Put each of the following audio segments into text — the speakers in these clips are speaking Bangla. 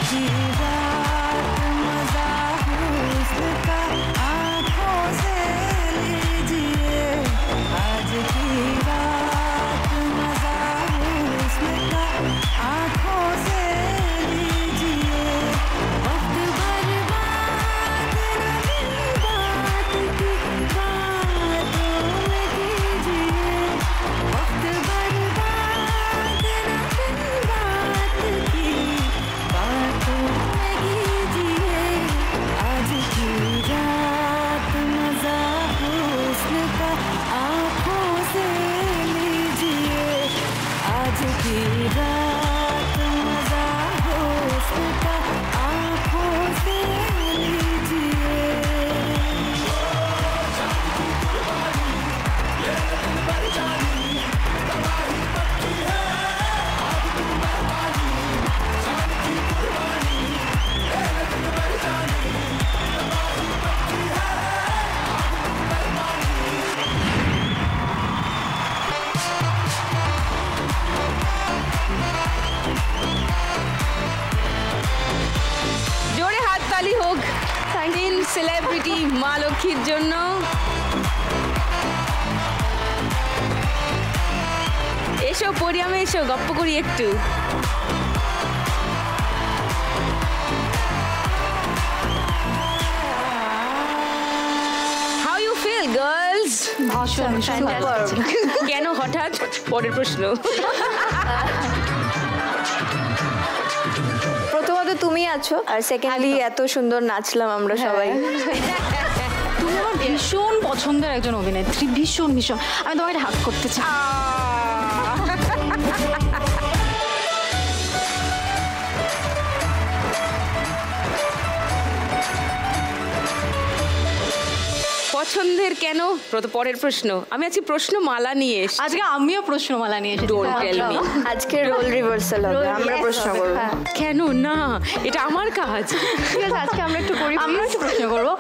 की रात मजा हुस्न का आंखों से लीजिए आज की रात मजा हुस्न का आंखों से लीजिए वक्त बर्बाद नहीं बात की बातों में कीजिए वक्त बर्बाद नहीं बात की बातों में कीजिए आज की रात मजा हुस्न का आंखों से लीजिए आज की रात मजा हुस्न का आंखों से लीजिए জোরে হাততালি হোক তিন সেলিব্রিটি মা লক্ষ্মীর জন্য। এসো পরিয়ামে এসো গপ্প করি একটু। How you feel girls? কেন হঠাৎ? পরের প্রশ্ন। প্রথমত তুমি আছো আর সেকেন্ডলি এত সুন্দর নাচলাম আমরা সবাই। তুমি আমার ভীষণ পছন্দের একজন অভিনেত্রী, ভীষণ ভীষণ। আমি তোমার হাত করতে চাই। পছন্দের কেন? পরের প্রশ্ন। আমি আজকে প্রশ্নমালা নিয়ে এসেছি। আজকে আমিও প্রশ্নমালা নিয়ে এসেছি। Don't tell me. আজকে রোল রিভার্সাল হবে, আমরা প্রশ্ন করব। কেন না, এটা আমার কাজ। ঠিক আছে, আজকে আমরা একটু করি, আমরা একটু প্রশ্ন করবো।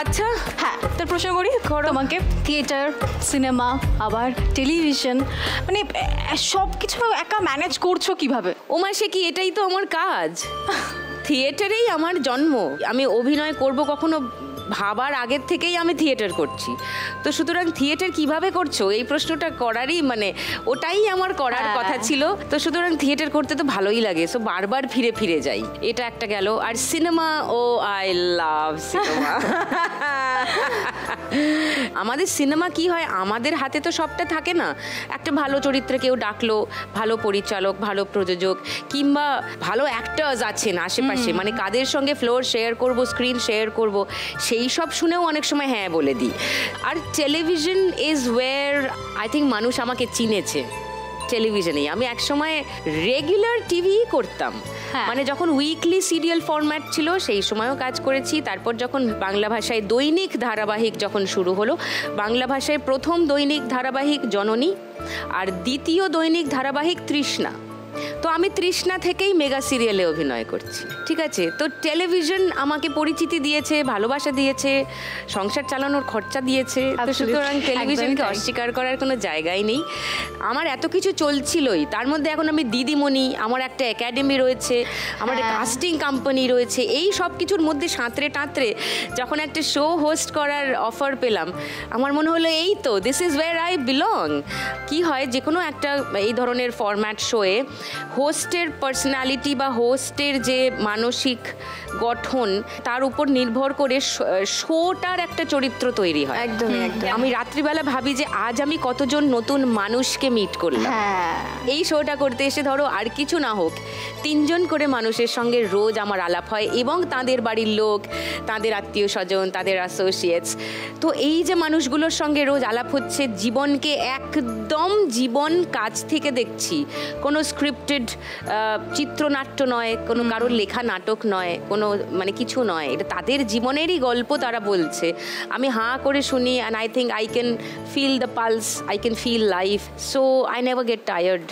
আচ্ছা হ্যাঁ, তার প্রশ্ন করি তোমাকে। থিয়েটার, সিনেমা, আবার টেলিভিশন, মানে সব কিছু একা ম্যানেজ করছো কিভাবে? ওমা সে কি, এটাই তো আমার কাজ। থিয়েটারেই আমার জন্ম। আমি অভিনয় করব কখনো ভাবার আগের থেকেই আমি থিয়েটার করছি। তো সুতরাং থিয়েটার কিভাবে করছো এই প্রশ্নটা করারই মানে ওটাই আমার করার কথা ছিল। তো সুতরাং থিয়েটার করতে তো ভালোই লাগে, সো বারবার ফিরে ফিরে যাই। এটা একটা গেল। আর সিনেমা, ও আই লাভ সিনেমা। আমাদের সিনেমা কি হয়, আমাদের হাতে তো সবটা থাকে না। একটা ভালো চরিত্রে কেউ ডাকলো, ভালো পরিচালক, ভালো প্রযোজক, কিংবা ভালো অ্যাক্টার্স আছেন আশেপাশে, মানে কাদের সঙ্গে ফ্লোর শেয়ার করব, স্ক্রিন শেয়ার করব, সেই সব শুনেও অনেক সময় হ্যাঁ বলে দিই। আর television is where I think মানুষ আমাকে চিনেছে। টেলিভিশনেই আমি একসময় রেগুলার টিভি করতাম, মানে যখন উইকলি সিরিয়াল ফরম্যাট ছিল সেই সময়ও কাজ করেছি। তারপর যখন বাংলা ভাষায় দৈনিক ধারাবাহিক যখন শুরু হলো, বাংলা ভাষায় প্রথম দৈনিক ধারাবাহিক জননী আর দ্বিতীয় দৈনিক ধারাবাহিক তৃষ্ণা। তো আমি তৃষ্ণা থেকেই মেগা সিরিয়ালে অভিনয় করছি, ঠিক আছে। তো টেলিভিশন আমাকে পরিচিতি দিয়েছে, ভালোবাসা দিয়েছে, সংসার চালানোর খরচা দিয়েছে। তো সুতরাং টেলিভিশনকে অস্বীকার করার কোনো জায়গাই নেই। আমার এত কিছু চলছিলই, তার মধ্যে এখন আমি দিদিমণি, আমার একটা একাডেমি রয়েছে, আমার একটা কাস্টিং কোম্পানি রয়েছে। এই সব কিছুর মধ্যে সাঁতরে টাঁতরে যখন একটা শো হোস্ট করার অফার পেলাম, আমার মনে হলো এই তো this is where I belong. কি হয়, যে কোনো একটা এই ধরনের ফরম্যাট শোয়ে হোস্টের পার্সোনালিটি বা হোস্টের যে মানসিক গঠন তার উপর নির্ভর করে শোটার একটা চরিত্র তৈরি হয়। একদমই একদম। আমি রাত্রিবেলা ভাবি যে আজ আমি কতজন নতুন মানুষকে মিট করলাম। এই শোটা করতে এসে ধরো আর কিছু না হোক 3 জন করে মানুষের সঙ্গে রোজ আমার আলাপ হয়, এবং তাদের বাড়ির লোক, তাদের আত্মীয় স্বজন, তাদের অ্যাসোসিয়েটস। তো এই যে মানুষগুলোর সঙ্গে রোজ আলাপ হচ্ছে, জীবনকে একদম জীবন কাছ থেকে দেখছি। কোনো স্ক্রিপ্টেড চিত্রনাট্য নয়, কোনো কারোর লেখা নাটক নয়, কোনো মানে কিছু নয়, এটা তাদের জীবনেরই গল্প তারা বলছে। আমি হাঁ করে শুনি, and I think I can feel the pulse, I can feel life, so I never get tired.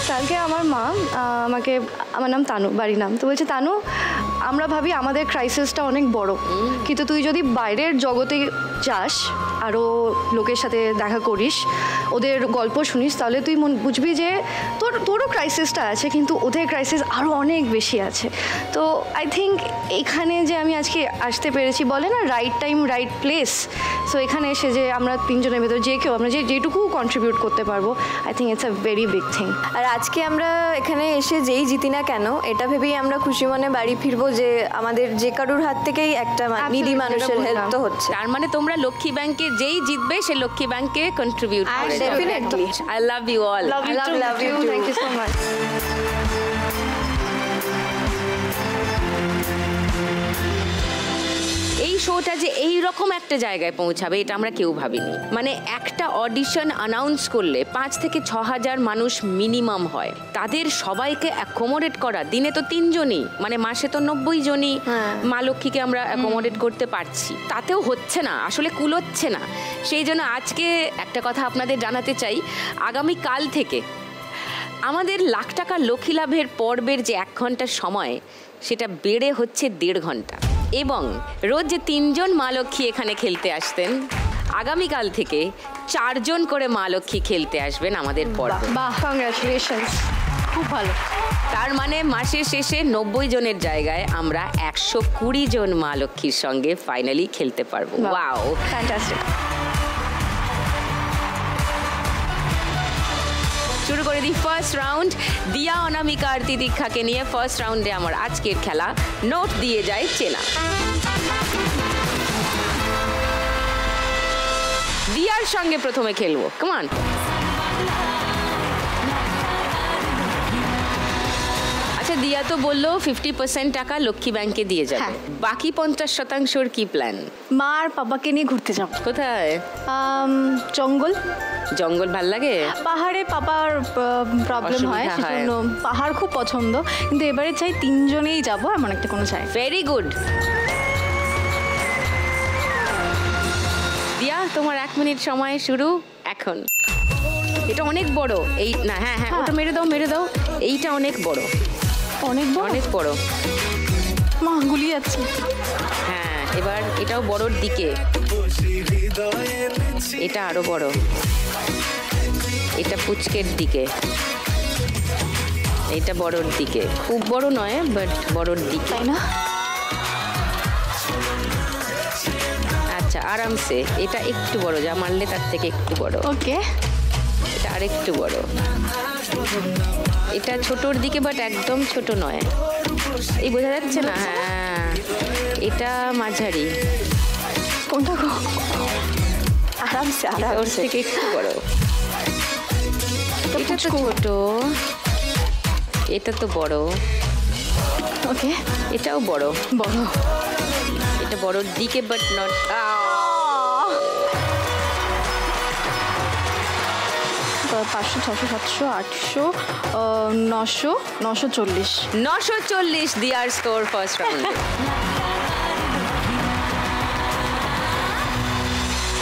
কালকে আমার মা আমাকে, আমার নাম তানু, বাড়ির নাম, তো বলছে তানু আমরা ভাবি আমাদের ক্রাইসিসটা অনেক বড়, কিন্তু তুই যদি বাইরের জগতে যাস, আরও লোকের সাথে দেখা করিস, ওদের গল্প শুনিস তাহলে তুই বুঝবি যে তোরও ক্রাইসিসটা আছে, কিন্তু ওদের ক্রাইসিস আরও অনেক বেশি আছে। তো আই থিঙ্ক এখানে যে আমি আজকে আসতে পেরেছি, বলে না right time right place, so এখানে এসে যে আমরা তিনজনের ভেতর যে কেউ আমরা যেটুকু কন্ট্রিবিউট করতে পারবো, I think it's a very big thing. আর আজকে আমরা এখানে এসে যেই জিতি না কেন, এটা ভেবেই আমরা খুশি মনে বাড়ি ফিরবো যে আমাদের যে কারুর হাত থেকেই একটা নিডি মানুষের হেল্প তো হচ্ছে। তার মানে তোমরা লক্ষ্মী ব্যাংকে যেই জিতবে সে লক্ষ্মী ব্যাংকে কন্ট্রিবিউট করবে। Definitely. I love you all. Love you too. Thank you so much. এই শোটা যে এই রকম একটা জায়গায় পৌঁছাবে এটা আমরা কেউ ভাবিনি। মানে একটা অডিশন অ্যানাউন্স করলে 5 থেকে 6 হাজার মানুষ মিনিমাম হয়, তাদের সবাইকে অ্যাকোমোডেট করা, দিনে তো 3 জনই, মানে মাসে তো 90 জনই মা লক্ষ্মীকে আমরা অ্যাকোমোডেট করতে পারছি, তাতেও হচ্ছে না, আসলে কুলোচ্ছে না। সেই জন্য আজকে একটা কথা আপনাদের জানাতে চাই, আগামী কাল থেকে আমাদের লাখ টাকা লক্ষ্মী লাভের পর্বের যে 1 ঘন্টার সময়, সেটা বেড়ে হচ্ছে 1.5 ঘন্টা। এবং রোজ যে 3 জন মা লক্ষ্মী এখানে খেলতে আসতেন, আগামীকাল থেকে 4 জন করে মা লক্ষ্মী খেলতে আসবেন আমাদের পর্বে। বাহ, কংগ্রাচুলেশনস, খুব ভালো। তার মানে মাসের শেষে 90 জনের জায়গায় আমরা 120 জন মা লক্ষ্মীর সঙ্গে ফাইনালি খেলতে পারবো। Wow, fantastic. শুরু করে দিই ফার্স্ট রাউন্ড। দিয়া, অনামিকা আর তিতিক্ষাকে নিয়ে ফার্স্ট রাউন্ডে আমার আজকের খেলা নোট দিয়ে যায় চেনা। দিয়ার সঙ্গে প্রথমে খেলবো, কামান। আচ্ছা, দিয়া তো বললো 50% টাকা লক্ষ্মী ব্যাংকে দিয়ে যাবে, বাকি 50%র কি প্ল্যান? মা আর পাপাকে নিয়ে ঘুরতে যাব। কোথায়? জঙ্গল। জঙ্গল ভাল লাগে? পাহাড়ে পাপার প্রবলেম হয়, অসুবিধা হয়। সেজন্য পাহাড় খুব পছন্দ, কিন্তু এবারে চাই 3 জনেই যাবো, এমন একটা কোনো চাই। Very good. দিয়া, তোমার 1 মিনিট সময় শুরু এখন। এটা অনেক বড়, এই না, হ্যাঁ হ্যাঁ, ওটা মেরে দাও, মেরে দাও। এইটা অনেক বড়, অনেক বড়, অনেক বড়। মা গুলিয়ে যাচ্ছে। হ্যাঁ, এবার এটাও বড়র দিকে, এটা আরো বড়, এটা পুচকের দিকে, এটা বড়র দিকে, খুব বড় নয় বাট বড়র দিকে, তাই না? আচ্ছা, আরামসে। এটা একটু বড়, যা মারলে তার থেকে একটু বড়। ওকে, এটা আরেকটু বড়, এটা ছোটর দিকে বাট একদম ছোট নয়, এই বোঝা যাচ্ছে না? হ্যাঁ, এটা মাঝারি, কোনটা গো? আরামসে ওর আরামসে। থেকে একটু বড়, এটা তো ছোট, এটা তো বড়, ওকে, এটাও বড়, বড়, এটা বড়র দিকে বাট নট। 500, 600, 700, 800, 900, 940। 940 দিয়ার স্কোর ফার্স্ট রাউন্ডে।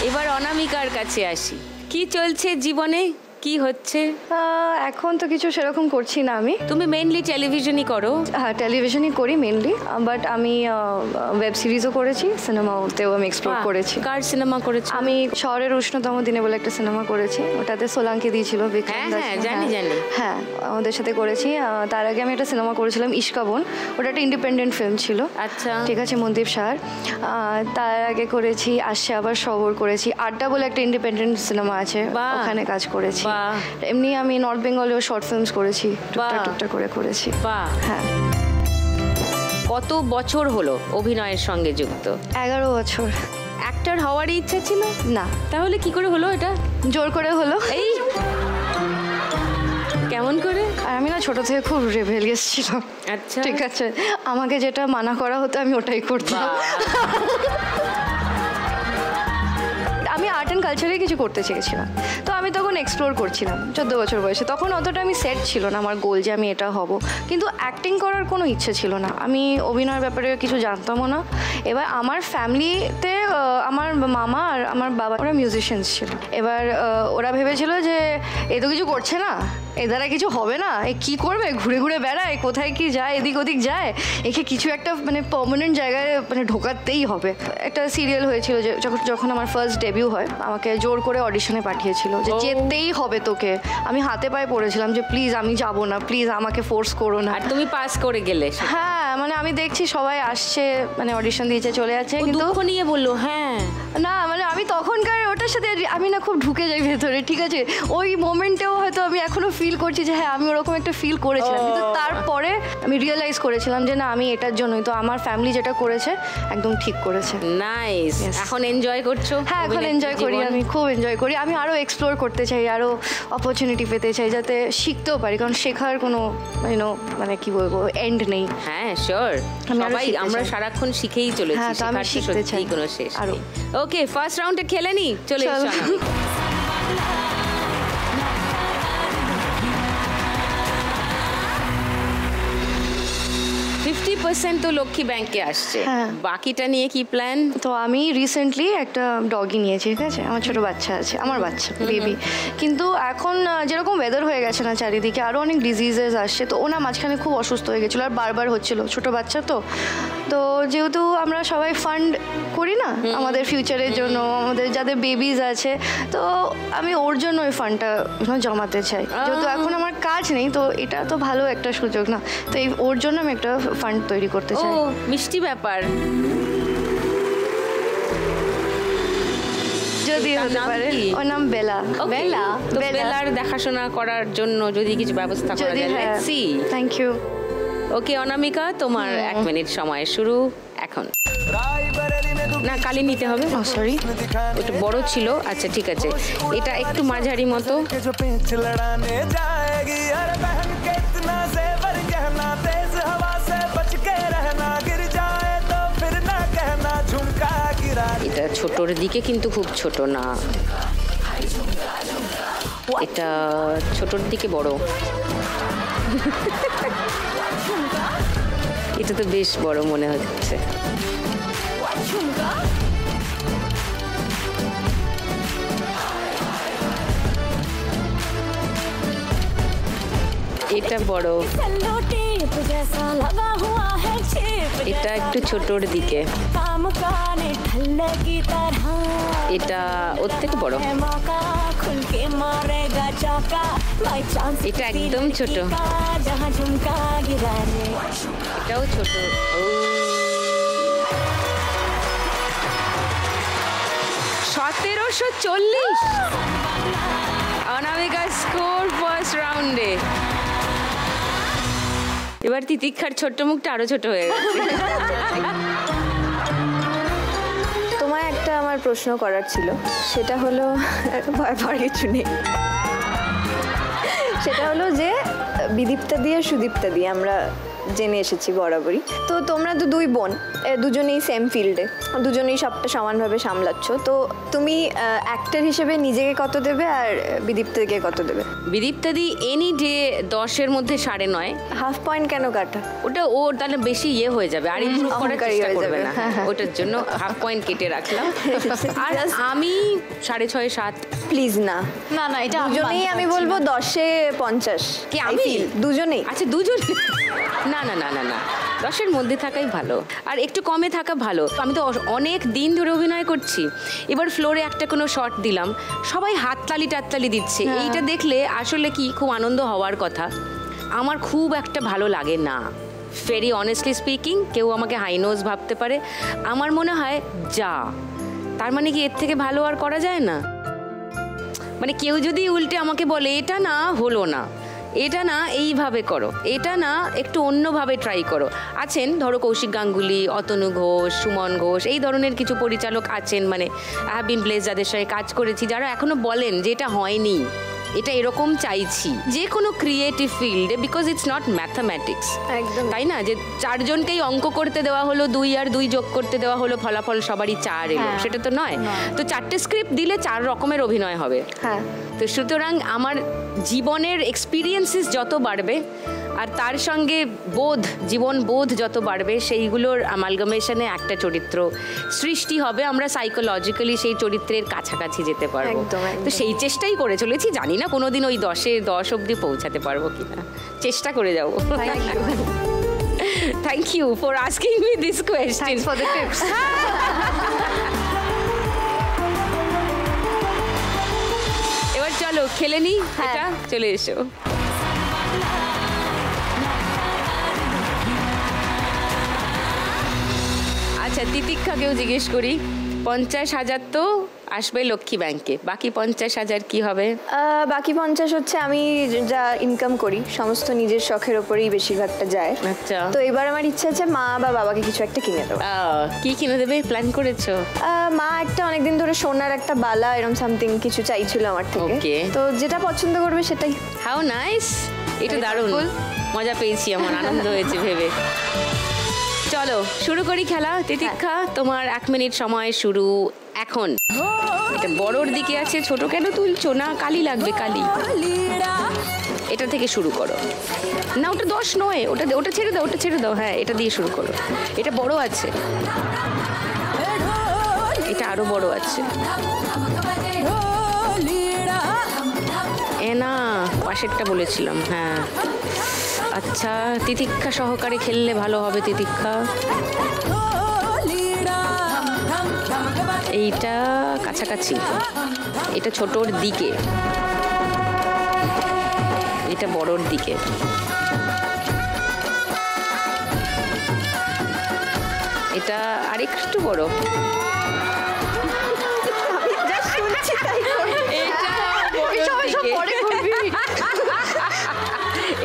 এবার অনামিকার কাছে আসি, কি চলছে জীবনে, কি হচ্ছে? এখন তো কিছু সেরকম করছি না আমি। তুমি মেইনলি টেলিভিশনই করো? হ্যাঁ, টেলিভিশনই করি মেনলি, বাট আমি ওয়েব সিরিজও করেছি, সিনেমাতেও আমি এক্সপ্লোর করেছি। কার সিনেমা করেছো? আমি শহরের উষ্ণতম দিনে বলে একটা সিনেমা করেছি, ওটাতে সোলাঙ্কি দিয়েছিল বিক্রম হ্যাঁ, দাস। হ্যাঁ, জানি, জানি। হ্যাঁ, ওদের সাথে করেছি। তার আগে আমি একটা সিনেমা করেছিলাম ইস্কাবন, ওটা একটা ইন্ডিপেন্ডেন্ট ফিল্ম ছিল। আচ্ছা, ঠিক আছে, মনদীপ শাহর। তার আগে করেছি আসছে আবার শহর করেছি, আড্ডা বলে একটা ইন্ডিপেন্ডেন্ট সিনেমা আছে, বাহ, ওখানে কাজ করেছি। বাহ। এমনি আমি নর্থ বেঙ্গলেও শর্ট ফিল্মস করেছি, টুকটাক বাহ। টুকটাক করে করেছি। বাহ। হ্যাঁ, কত বছর হলো অভিনয়ের সঙ্গে যুক্ত? 11 বছর। অ্যাক্টর হওয়ার ইচ্ছা ছিল না, তাহলে কি করে হলো এটা? জোর করে হলো। এই কেমন করে? আর আমি না ছোট থেকে খুব রেবেলিয়াস ছিলাম। আচ্ছা, ঠিক আছে, আমাকে যেটা মানা করা হতো আমি ওটাই করতাম। আমি আর্ট অ্যান্ড কালচারে কিছু করতে চেয়েছিলাম, তো আমি তখন এক্সপ্লোর করছিলাম 14 বছর বয়সে। তখন অতটা আমি সেট ছিল না আমার গোল যে আমি এটা হব, কিন্তু অ্যাক্টিং করার কোনো ইচ্ছে ছিল না। আমি অভিনয়ের ব্যাপারে কিছু জানতামও না, এবার আমার ফ্যামিলিতে আমার মামা আর আমার বাবা ওরা মিউজিশিয়ানস ছিল। এবার ওরা ভেবেছিল যে এ তো কিছু করছে না, এ দ্বারা কিছু হবে না, এ কী করবে, ঘুরে ঘুরে বেড়ায়, কোথায় কি যায়, এদিক ওদিক যায়, একে কিছু একটা মানে পার্মানেন্ট জায়গায় মানে ঢোকাতেই হবে। একটা সিরিয়াল হয়েছিল যে যখন আমার ফার্স্ট ডেবিউ হয়, আমাকে জোর করে অডিশনে পাঠিয়েছিল যে যেতেই হবে তোকে। আমি হাতে পায়ে পড়েছিলাম যে প্লিজ আমি যাব না, প্লিজ আমাকে ফোর্স করো না। আর তুমি পাস করে গেলে। হ্যাঁ, মানে আমি দেখছি সবাই আসছে, মানে অডিশন দিয়েছে, চলে যাচ্ছে, কিন্তু দুঃখ নিয়ে বললো হ্যাঁ না, মানে আমি তখনকার ওটার সাথে আমি না খুব ঢুকে যাই ভেতরে, ঠিক আছে। ওই মোমেন্টেও হয়তো আমি এখনো ফিল করছি যে হ্যাঁ আমি ওরকম একটা ফিল করেছিলাম, কিন্তু তারপরে আমি রিয়েলাইজ করেছিলাম যে না, আমি এটার জন্যই তো, আমার ফ্যামিলি যেটা করেছে একদম ঠিক করেছে। নাইস। এখন এনজয় করছো? হ্যাঁ, এখন এনজয় করি, আমি খুব এনজয় করি। আমি আরও এক্সপ্লোর করতে চাই, আরও অপরচুনিটি পেতে চাই, যাতে শিখতেও পারি, কারণ শেখার কোনো মানে কি বলবো এন্ড নেই। হ্যাঁ শিওর, সবাই আমরা সারাক্ষণ শিখেই চলেছি, হ্যাঁ, তো আমি শেখার তো শিখতে চাই সত্যিই কোনো শেষ আরো। নেই। ওকে, ফার্স্ট রাউন্ডে খেলে নি, চলে এসো। 50% তো লক্ষ্মী ব্যাংকে আসছে, হ্যাঁ। বাকিটা নিয়ে কি প্ল্যান? তো আমি রিসেন্টলি একটা ডগি নিয়েছি, ঠিক আছে, আমার ছোট বাচ্চা আছে, আমার বাচ্চা বেবি। কিন্তু এখন যেরকম ওয়েদার হয়ে গেছে না চারিদিকে, আরও অনেক ডিজিজেস আসছে, তো ওনা মাঝখানে খুব অসুস্থ হয়ে গেছিলো আর বারবার হচ্ছিল, ছোট বাচ্চা তো। তো যেহেতু আমরা সবাই ফান্ড করি না আমাদের ফিউচারের জন্য, আমাদের যাদের বেবিজ আছে, তো আমি ওর জন্য ওই ফান্ডটা জমাতে চাই। যেহেতু এখন আমার কাজ নেই, তো এটা তো ভালো একটা সুযোগ না, তো এই ওর জন্য আমি একটা ফান্ড তৈরি করতে ও চাই। মিষ্টি ব্যাপার। যদি তার হতে নাম পারে। কি? ওর নাম বেলা। Okay, বেলা, তো বেলার দেখাশোনা করার জন্য যদি কিছু ব্যবস্থা করা যদি যায়, হ্যাঁ, let's see. Thank you. Okay Anamika, তোমার 1 মিনিট সময় শুরু এখন। না, কালি নিতে হবে। সরি, ওটা বড় ছিল। আচ্ছা ঠিক আছে, এটা একটু মাঝারি মতো। এটা ছোটর দিকে কিন্তু খুব ছোট না, এটা ছোটর দিকে বড়। এটা তো বেশ বড় মনে হচ্ছে। এটা বড়, এটা একটু ছোটর দিকে, এটা ওর থেকে বড়, এটা একদম ছোট, এটাও ছোট। ও 1740 অনামিকা স্কোর ফার্স্ট রাউন্ডে। এবার তিতিক্ষার ছোট্ট মুখটা আরো ছোট হয়ে গেছে। তোমায় একটা আমার প্রশ্ন করার ছিল, সেটা হলো ভয় কিছু নেই, সেটা হলো যে বিদীপ্তা দিয়ে সুদীপ্তা দিয়ে আমরা জেনে এসেছি বরাবরই, তো তোমরা তো দুই বোন, দুজনেই সেম ফিল্ডে, দুজনেই সবটা সমানভাবে সামলাচ্ছ, তো তুমি অ্যাক্টর হিসেবে নিজেকে কত দেবে আর বিদীপ্তাকে কত দেবে? বিদীপ্তাদি এনি ডে 10-এর মধ্যে 9.5। হাফ পয়েন্ট কেন কাটা? ওটা ওর তাহলে বেশি ইয়ে হয়ে যাবে, আর ইমপ্রুভ করার অহংকারী চেষ্টা হয়ে করবে যাবে। না, ওটার জন্য হাফ পয়েন্ট কেটে রাখলাম। আর আমি 6.5-7। প্লিজ না, না না, এটা দুজনেই আমি বলবো 10-এ 50। কি আমি? দুজনেই? আচ্ছা দুজন? না না না না না, 10-এর মধ্যে থাকাই ভালো, আর একটু কমে থাকা ভালো। আমি তো অনেক দিন ধরে অভিনয় করছি, এবার ফ্লোরে একটা কোনো শট দিলাম, সবাই হাততালি টাততালি দিচ্ছে, এইটা দেখলে আসলে কি খুব আনন্দ হওয়ার কথা, আমার খুব একটা ভালো লাগে না। ভেরি অনেস্টলি স্পিকিং, কেউ আমাকে হাইনোজ ভাবতে পারে, আমার মনে হয় যা, তার মানে কি এর থেকে ভালো আর করা যায় না? মানে কেউ যদি উল্টে আমাকে বলে এটা না হলো না, এটা না এইভাবে করো, এটা না একটু অন্যভাবে ট্রাই করো। আছেন ধরো কৌশিক গাঙ্গুলি, অতনু ঘোষ, সুমন ঘোষ, এই ধরনের কিছু পরিচালক আছেন, মানে হ্যাভ বিন প্লেস, যাদের সঙ্গে কাজ করেছি, যারা এখনো বলেন যে এটা হয়নি, এটা এরকম চাইছি, যে কোনো ক্রিয়েটিভ ফিল্ডে, বিকজ ইটস নট ম্যাথামেটিক্স, একদম তাই না? যে 4 জনকেই অঙ্ক করতে দেওয়া হলো, 2 আর 2 যোগ করতে দেওয়া হলো, ফলাফল সবারই 4 এলো, সেটা তো নয়। তো 4টে স্ক্রিপ্ট দিলে 4 রকমের অভিনয় হবে। হ্যাঁ, তো সুতরাং আমার জীবনের এক্সপিরিয়েন্সেস যত বাড়বে, আর তার সঙ্গে বোধ, জীবন বোধ যত বাড়বে সেইগুলোর অ্যামালগামেশনে একটা চরিত্র সৃষ্টি হবে, আমরা সাইকোলজিক্যালি সেই চরিত্রের কাছাকাছি যেতে পারবো। একদম, একদম। তো সেই চেষ্টাই করে চলেছি, জানি না কোনোদিন ওই 10 অবধি পৌঁছাতে পারবো কিনা, চেষ্টা করে যাবো। Thank you for asking me this question. Thanks for the tips. এবার চলো খেলে নি, এটা চলে এসো। আচ্ছা, তিতিক্ষাকেও জিজ্ঞেস করি, 50,000 তো আসবে লক্ষ্মী ব্যাংকে, বাকি 50,000 কি হবে? বাকি 50 হচ্ছে আমি যা ইনকাম করি সমস্ত নিজের শখের ওপরেই বেশিরভাগটা যায়। আচ্ছা, তো এবার আমার ইচ্ছা আছে মা বা বাবাকে কিছু একটা কিনে দেবো। কি কিনে দেবে প্ল্যান করেছো? মা একটা অনেকদিন ধরে সোনার একটা বালা এরকম সামথিং কিছু চাইছিল আমার থেকে। Okay. তো যেটা পছন্দ করবে সেটাই। হাউ নাইস, এটা দারুণ, মজা পেয়েছি, আমার আনন্দ হয়েছে ভেবে। চলো শুরু করি খেলা। তিতিক্ষা, তোমার 1 মিনিট সময় শুরু এখন। এটা বড়র দিকে আছে, ছোট কেন তুলছো? না, কালি লাগবে, কালি। এটা থেকে শুরু করো না, ওটা 10 নয়, ওটা ছেড়ে দাও, ওটা ছেড়ে দাও। হ্যাঁ, এটা দিয়ে শুরু করো। এটা বড় আছে, এটা আরো বড় আছে। এ না, পাশেরটা বলেছিলাম। হ্যাঁ, আচ্ছা, তিতিক্ষা সহকারে খেললে ভালো হবে। তিতিক্ষা, এইটা কাছাকাছি, এটা ছোটর দিকে, এটা বড়র দিকে। এটা আরেকটু বড়,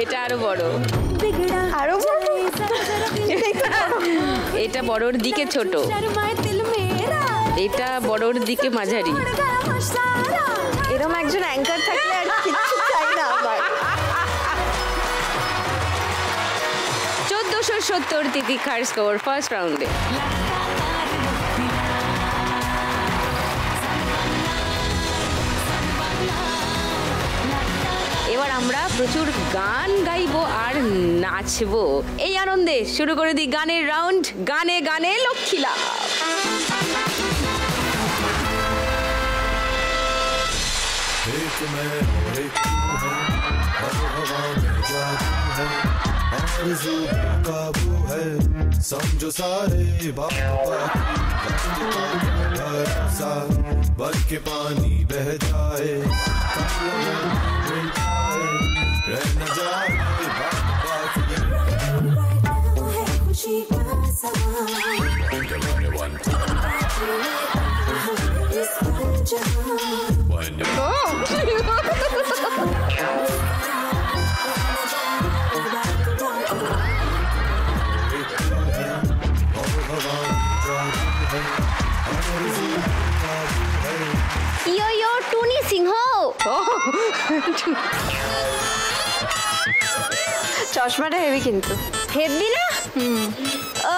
এটা আরো বড়, আরো বড়, এটা বড়র দিকে ছোট, এটা বড়র দিকে মাঝারি। এরকম একজন অ্যাঙ্কার থাকলে আর কিছু চাই না আমার। 1470 তিতিক্ষার স্কোর ফার্স্ট রাউন্ডে। এবার আমরা প্রচুর গান গাইবো আর নাচবো। এই আনন্দে শুরু করে দিই গানের রাউন্ড। গানে গানে লক্ষ্মী লাভ। एक मैं एक तू है, हर हवा में जादू है, आरज़ू काबू है, समझो सारे बाबा बन के पानी बह जाए, रह न जाए खुशी का समा। ইয়ো টুনি সিংহ। চশমাটা হেভি কিন্তু। হেভি না? ও,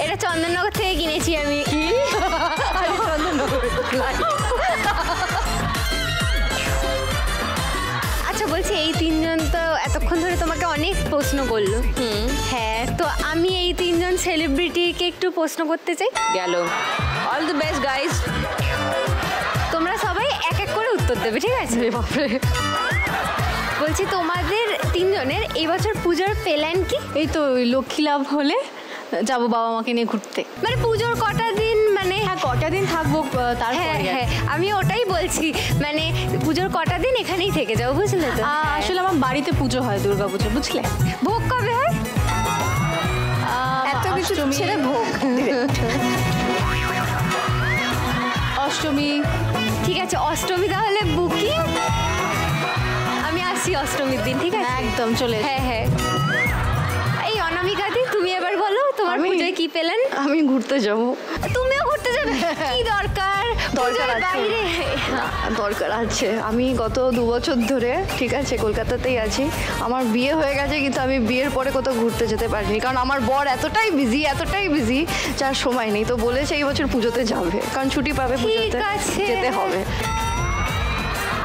এটা চন্দননগর থেকে কিনেছি আমি। আচ্ছা, বলছি এই 3 জন তো এতক্ষণ ধরে তোমাকে অনেক প্রশ্ন করলো। হ্যাঁ, তো আমি এই 3 জন সেলিব্রিটিকে একটু প্রশ্ন করতে চাই। গেল। All the best guys. তোমরা সবাই এক এক করে উত্তর দেবে, ঠিক আছে? বলছি তোমাদের 3 জনের এই বছর পূজার প্ল্যান কি? এই তো ওই লক্ষ্মী লাভ হলে যাবো বাবা মাকে নিয়ে ঘুরতে। মানে পুজোর কটা দিন, মানে হ্যাঁ কটা দিন থাকবো তারপরে। হ্যাঁ হ্যাঁ, আমি ওটাই বলছি, মানে পুজোর কটা দিন এখানেই থেকে যাও, বুঝলে তো? আসলে আমার বাড়িতে পুজো হয়, দুর্গা পুজো, বুঝলে? ভোগ কবে হয়? এত কিছু ছেড়ে ভোগ। অষ্টমী। ঠিক আছে, অষ্টমী তাহলে বুকিং। আমি আসছি অষ্টমীর দিন, ঠিক আছে? একদম চলে এসো। হ্যাঁ হ্যাঁ। এই অনামিকাদি, তুমি এবার বলো তোমার পুজোয় কি পেলেন? আমি ঘুরতে যাব। তুমিও ঘুরতে যাবে? কি দরকার? দরকার আছে। বাইরে দরকার আছে। আমি গত 2 বছর ধরে, ঠিক আছে, কলকাতাতেই আছি। আমার বিয়ে হয়ে গেছে, কিন্তু আমি বিয়ের পরে কোথাও ঘুরতে যেতে পারিনি, কারণ আমার বর এতটাই বিজি যার সময় নেই। তো বলেছে এই বছর পুজোতে যাবে, কারণ ছুটি পাবে পুজোতে, ঠিক আছে। যেতে হবে।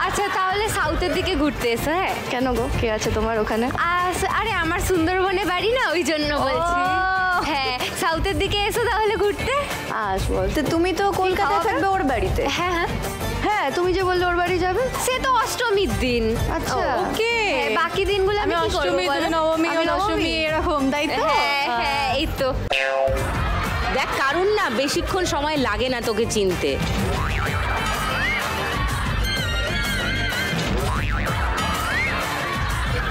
আচ্ছা, তাহলে তাহলে সাউথের দিকে ঘুরতে এসো। হ্যাঁ কেন গো, কে আছে তোমার ওখানে? আরে আমার সুন্দরবনে বাড়ি না, ওই জন্য বলছি। হ্যাঁ সাউথের দিকে এসো তাহলে ঘুরতে। আসবো। তো তুমি তো কলকাতায় থাকবে ওর বাড়িতে। হ্যাঁ হ্যাঁ হ্যাঁ, তুমি যে বললে ওর বাড়ি যাবে। সে তো অষ্টমীর দিন। আচ্ছা, ওকে বাকি দিনগুলো আমি কি করব অষ্টমী, বলো? নবমী, আমি নবমী। দশমী এরকম, তাই তো? হ্যাঁ হ্যাঁ এই তো। দেখ কারণ না বেশিক্ষণ সময় লাগে না তোকে চিনতে।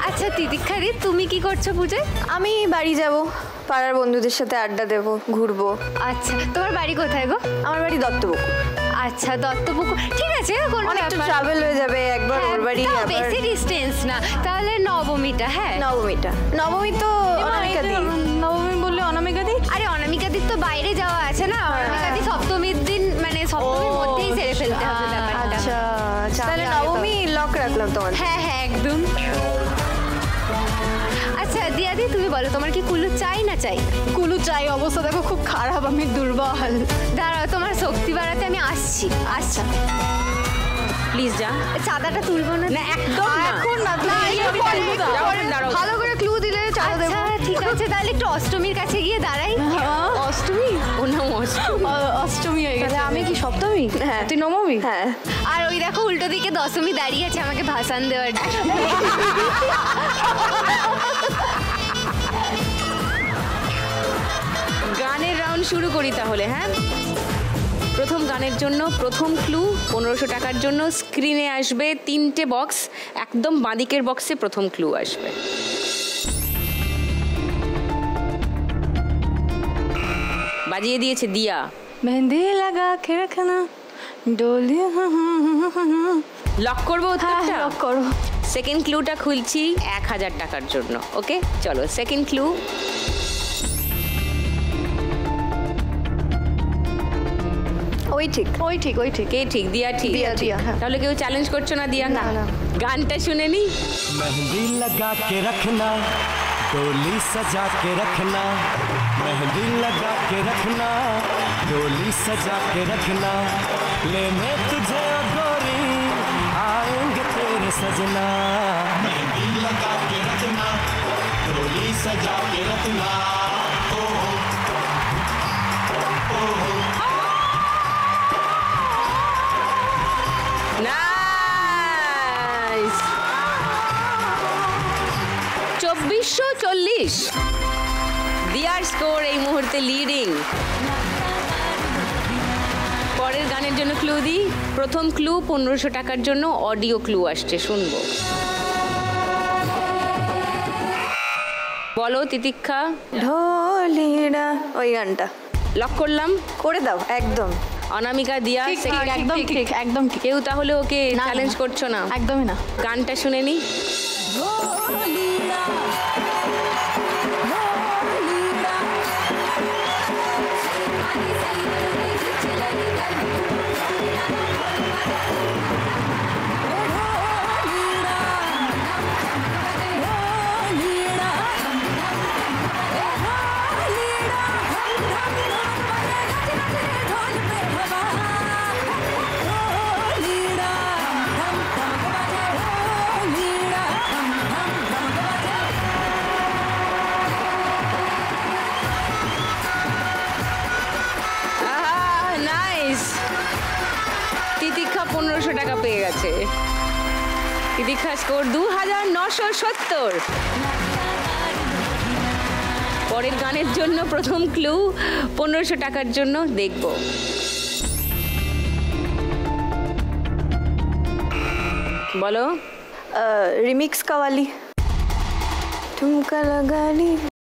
আচ্ছা তিতিক্ষারি, তুমি কি করছো পুজোয়? আমি বাড়ি যাব, পাড়ার বন্ধুদের সাথে আড্ডা দেবো, ঘুরবো। আচ্ছা তোমার বাড়ি কোথায় গো? আমার বাড়ি দত্তপুকুর। আচ্ছা দত্তপুকুর, ঠিক আছে কোনো অনেকটা ব্যাপার। ট্রাভেল হয়ে যাবে, একবার ওর বাড়ি তাও আবার বেশি ডিস্টেন্স না, তাহলে নবমীটা। হ্যাঁ নবমীটা। নবমী তো অনামিকা দি। নবমী বললে অনামিকা দি? আরে অনামিকাদির তো বাইরে যাওয়া আছে না, অনামিকাদি সপ্তমীর দিন মানে সপ্তমীর মধ্যেই সেরে ফেলতে হবে ব্যাপারটা। আচ্ছা আচ্ছা, তাহলে আমি আগে নবমী লক রাখলাম তোমার। হ্যাঁ হ্যাঁ একদম। আচ্ছা দিয়াদি তুমি বলো, তোমার কি কুলু চাই না চাই? কুলু চাই, অবস্থা দেখো খুব খারাপ, আমি দুর্বল। দাঁড়াও তোমার শক্তি বাড়াতে আমি আসছি। আচ্ছা প্লিজ যা। চাঁদাটা তুলবো না? না একদম না। এখন না, না, তুমি একটু পরে, দাঁড়াও, একটু দাঁড়াও, পরে। দাঁড়াও। ভালো করে ক্লু দিলে চাঁদা দেবো। আচ্ছা ঠিক আছে, তাহলে একটু অষ্টমীর কাছে গিয়ে দাঁড়াই। অষ্টমী? ও নাম অষ্টমী। অষ্টমী হয়ে গেছে। আমি কি সপ্তমী? হ্যাঁ। তুই নবমী? হ্যাঁ। আর ওই দেখো উল্টো দিকে দশমী দাঁড়িয়ে আছে আমাকে ভাষণ দেওয়ার জন্য। গানের রাউন্ড শুরু করি তাহলে। হ্যাঁ, প্রথম গানের জন্য প্রথম ক্লু 1500 টাকার জন্য স্ক্রিনে আসবে 3টে বক্স, একদম বাঁদিকের বক্সে প্রথম ক্লু আসবে। বাজিয়ে দিয়েছে দিয়া। মেহেন্দি লাগা কে রাখনা ডোলি। লক করবো উত্তরটা? লক করো। সেকেন্ড ক্লুটা খুলছি 1000 টাকার জন্য। ওকে চলো সেকেন্ড ক্লু। ওই ঠিক। ওই ঠিক, ওই ঠিক। কে ঠিক? দিয়া ঠিক? দিয়া, দিয়া, হ্যাঁ। তাহলে কেউ চ্যালেঞ্জ করছো না দিয়া? না, না। গানটা শুনে নি। मेहंदी लगा के रखना, डोली सजा के रखना, मेहंदी लगा के रखना, डोली सजा के रखना, लेने तुझे ओ गोरी आएंगे तेरे सजना। मेहंदी लगा के रखना, डोली सजा के रखना। নাইস। 2440 দিয়ার স্কোর এই মুহূর্তে লিডিং। পরের গানের জন্য ক্লু দিই। প্রথম ক্লু 1500 টাকার জন্য অডিও ক্লু আসছে, শুনবো। বলো তিতিক্ষা। ঢোলিনা, ওই গানটা লক করলাম। করে দাও একদম। অনামিকা দিয়া ঠিক, second- একদম ঠিক, একদম ঠিক। কেউ তাহলে ওকে না, চ্যালেঞ্জ না। করছো না? একদমই না। গানটা শুনে নি। নাইস। তিতিক্ষা 1500 টাকা পেয়ে গেছে। তিতিক্ষা স্কোর 2970। পরের গানের জন্য প্রথম ক্লু 1500 টাকার জন্য দেখব। বলো। রিমিক্স কাওয়ালি, ঠুমকা লাগালি।